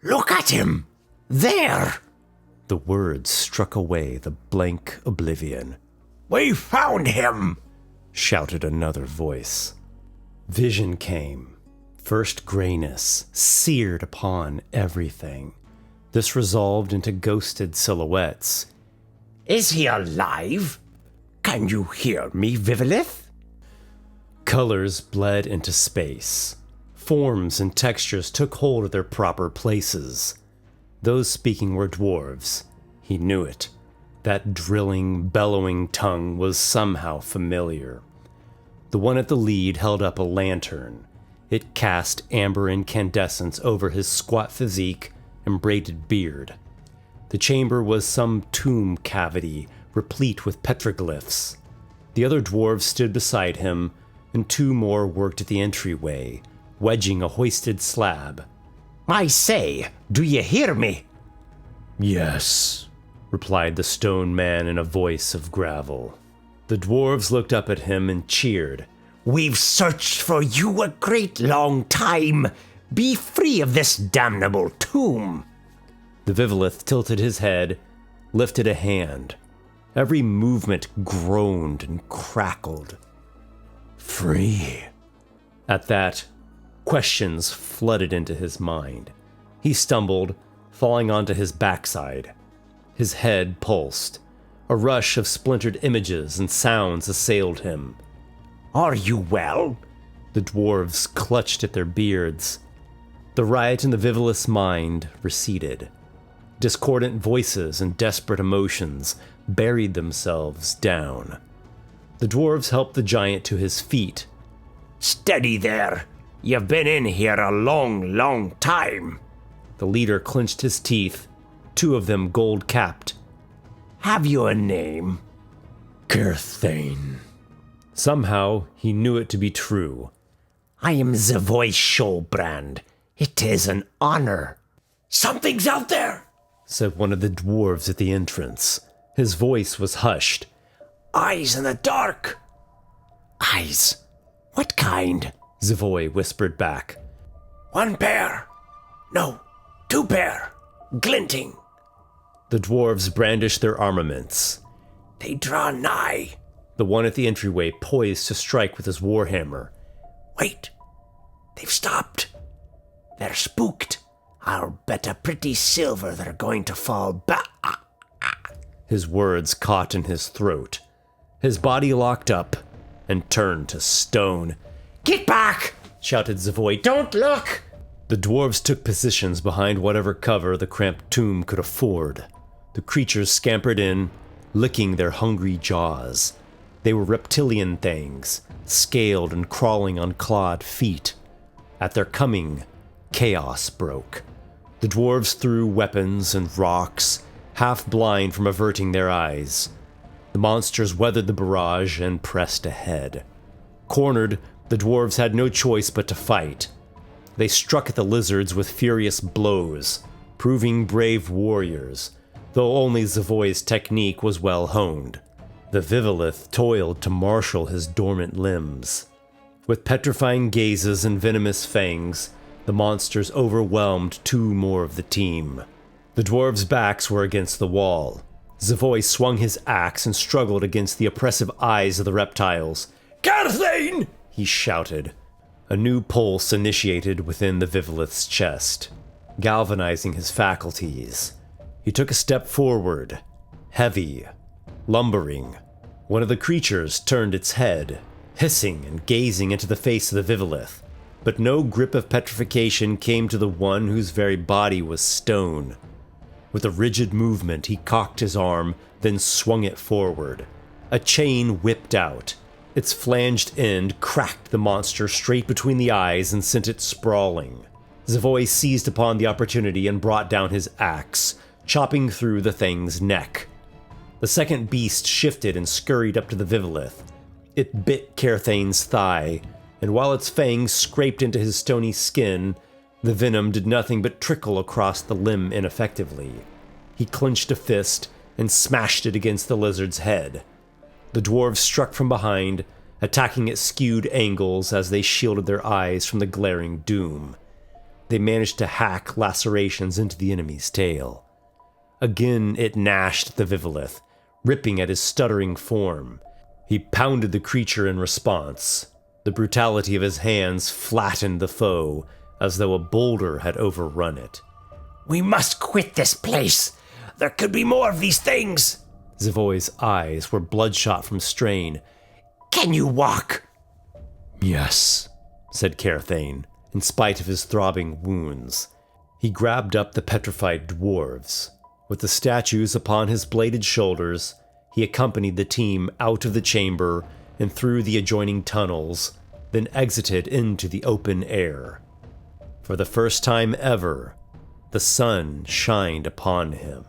Look at him! There! The words struck away the blank oblivion. We found him! Shouted another voice. Vision came. First grayness seared upon everything. This resolved into ghosted silhouettes. Is he alive? Can you hear me, Vivilith? Colors bled into space. Forms and textures took hold of their proper places. Those speaking were dwarves. He knew it. That drilling, bellowing tongue was somehow familiar. The one at the lead held up a lantern. It cast amber incandescence over his squat physique and braided beard. The chamber was some tomb cavity, replete with petroglyphs. The other dwarves stood beside him, and two more worked at the entryway, wedging a hoisted slab. I say, do you hear me? Yes, replied the stone man in a voice of gravel. The dwarves looked up at him and cheered. We've searched for you a great long time. Be free of this damnable tomb. The vivilith tilted his head, lifted a hand. Every movement groaned and crackled. Free. At that, questions flooded into his mind. He stumbled, falling onto his backside. His head pulsed. A rush of splintered images and sounds assailed him. Are you well? The dwarves clutched at their beards. The riot in the vivilith's mind receded. Discordant voices and desperate emotions buried themselves down. The dwarves helped the giant to his feet. Steady there. You've been in here a long, long time. The leader clenched his teeth, two of them gold-capped. Have you a name? Gerthane. Somehow, he knew it to be true. I am the voice Showbrand. It is an honor. Something's out there, said one of the dwarves at the entrance. His voice was hushed. Eyes in the dark. Eyes? What kind? Zavoy whispered back. One pair. No, two pair. Glinting. The dwarves brandished their armaments. They draw nigh. The one at the entryway poised to strike with his warhammer. Wait. They've stopped. They're spooked. I'll bet a pretty silver they're going to fall back. His words caught in his throat. His body locked up and turned to stone. Get back! Shouted Zavoy. Don't look! The dwarves took positions behind whatever cover the cramped tomb could afford. The creatures scampered in, licking their hungry jaws. They were reptilian things, scaled and crawling on clawed feet. At their coming, chaos broke. The dwarves threw weapons and rocks, half blind from averting their eyes. The monsters weathered the barrage and pressed ahead. Cornered, the dwarves had no choice but to fight. They struck at the lizards with furious blows, proving brave warriors, though only Zavoy's technique was well honed. The vivilith toiled to marshal his dormant limbs. With petrifying gazes and venomous fangs, the monsters overwhelmed two more of the team. The dwarves' backs were against the wall. Zavoy swung his axe and struggled against the oppressive eyes of the reptiles. Gerthane! He shouted. A new pulse initiated within the vivilith's chest, galvanizing his faculties. He took a step forward, heavy, lumbering. One of the creatures turned its head, hissing and gazing into the face of the vivilith, but no grip of petrification came to the one whose very body was stone. With a rigid movement, he cocked his arm, then swung it forward. A chain whipped out. Its flanged end cracked the monster straight between the eyes and sent it sprawling. Zavoy seized upon the opportunity and brought down his axe, chopping through the thing's neck. The second beast shifted and scurried up to the vivilith. It bit Gerthane's thigh, and while its fangs scraped into his stony skin, the venom did nothing but trickle across the limb ineffectively. He clenched a fist and smashed it against the lizard's head. The dwarves struck from behind, attacking at skewed angles as they shielded their eyes from the glaring doom. they managed to hack lacerations into the enemy's tail. Again it gnashed the vivilith, ripping at his stuttering form. He pounded the creature in response. The brutality of his hands flattened the foe, as though a boulder had overrun it. We must quit this place. There could be more of these things. Zavoy's eyes were bloodshot from strain. Can you walk? Yes, said Carthane, in spite of his throbbing wounds. He grabbed up the petrified dwarves. With the statues upon his bladed shoulders, he accompanied the team out of the chamber and through the adjoining tunnels, then exited into the open air. For the first time ever, the sun shined upon him.